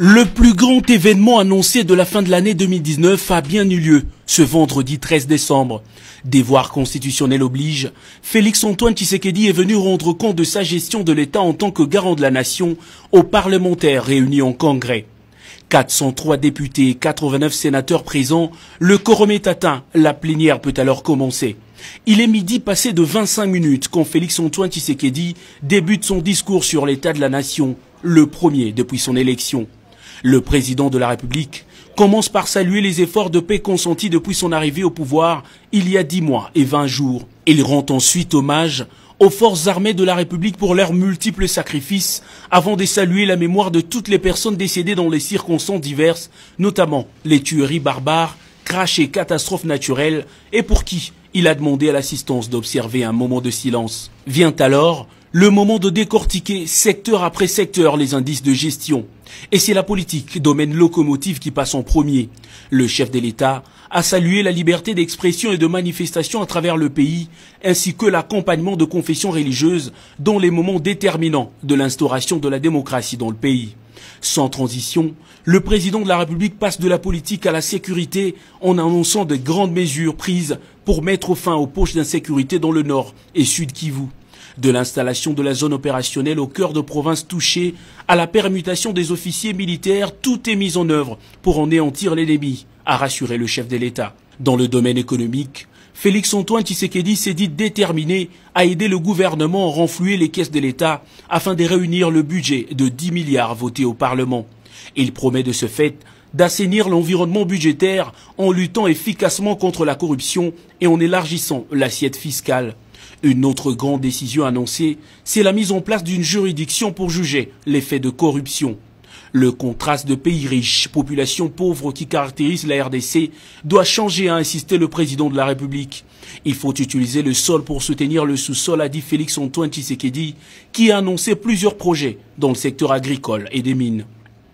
Le plus grand événement annoncé de la fin de l'année 2019 a bien eu lieu ce vendredi 13 décembre. Devoir constitutionnel oblige, Félix-Antoine Tshisekedi est venu rendre compte de sa gestion de l'État en tant que garant de la nation aux parlementaires réunis en congrès. 403 députés et 89 sénateurs présents, le quorum est atteint, la plénière peut alors commencer. Il est midi passé de 25 minutes quand Félix-Antoine Tshisekedi débute son discours sur l'état de la nation, le premier depuis son élection. Le président de la République commence par saluer les efforts de paix consentis depuis son arrivée au pouvoir il y a 10 mois et 20 jours. Il rend ensuite hommage aux forces armées de la République pour leurs multiples sacrifices avant de saluer la mémoire de toutes les personnes décédées dans les circonstances diverses, notamment les tueries barbares, crashs et catastrophes naturelles, et pour qui il a demandé à l'assistance d'observer un moment de silence. Vient alors le moment de décortiquer secteur après secteur les indices de gestion. Et c'est la politique, domaine locomotive, qui passe en premier. Le chef de l'État a salué la liberté d'expression et de manifestation à travers le pays, ainsi que l'accompagnement de confessions religieuses dans les moments déterminants de l'instauration de la démocratie dans le pays. Sans transition, le président de la République passe de la politique à la sécurité en annonçant de grandes mesures prises pour mettre fin aux poches d'insécurité dans le nord et sud Kivu. De l'installation de la zone opérationnelle au cœur de provinces touchées à la permutation des officiers militaires, tout est mis en œuvre pour anéantir l'ennemi, a rassuré le chef de l'État. Dans le domaine économique, Félix-Antoine Tshisekedi s'est dit déterminé à aider le gouvernement à renflouer les caisses de l'État afin de réunir le budget de 10 milliards voté au Parlement. Il promet de ce fait d'assainir l'environnement budgétaire en luttant efficacement contre la corruption et en élargissant l'assiette fiscale. Une autre grande décision annoncée, c'est la mise en place d'une juridiction pour juger les faits de corruption. Le contraste de pays riches, population pauvre qui caractérise la RDC doit changer, a insisté le président de la République. Il faut utiliser le sol pour soutenir le sous-sol, a dit Félix-Antoine Tshisekedi, qui a annoncé plusieurs projets dans le secteur agricole et des mines.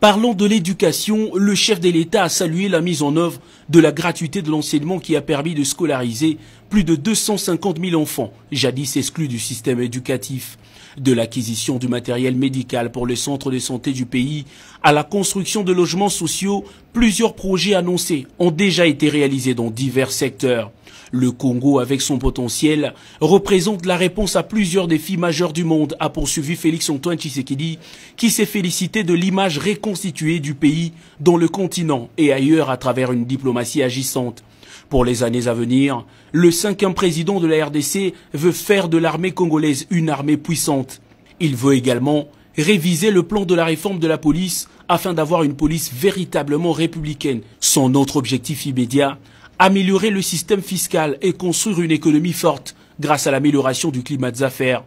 Parlant de l'éducation, le chef de l'État a salué la mise en œuvre de la gratuité de l'enseignement qui a permis de scolariser plus de 250 000 enfants, jadis exclus du système éducatif. De l'acquisition du matériel médical pour les centres de santé du pays à la construction de logements sociaux, plusieurs projets annoncés ont déjà été réalisés dans divers secteurs. Le Congo, avec son potentiel, représente la réponse à plusieurs défis majeurs du monde, a poursuivi Félix-Antoine Tshisekedi, qui s'est félicité de l'image reconstituée du pays dans le continent et ailleurs à travers une diplomatie agissante. Pour les années à venir, le 5e président de la RDC veut faire de l'armée congolaise une armée puissante. Il veut également réviser le plan de la réforme de la police afin d'avoir une police véritablement républicaine. Son autre objectif immédiat, améliorer le système fiscal et construire une économie forte grâce à l'amélioration du climat des affaires.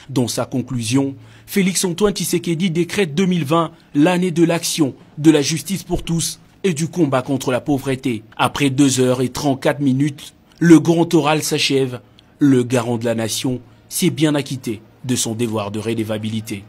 Dans sa conclusion, Félix-Antoine Tshisekedi décrète 2020 l'année de l'action, de la justice pour tous et du combat contre la pauvreté. Après 2h34, le grand oral s'achève. Le garant de la nation s'est bien acquitté de son devoir de redevabilité.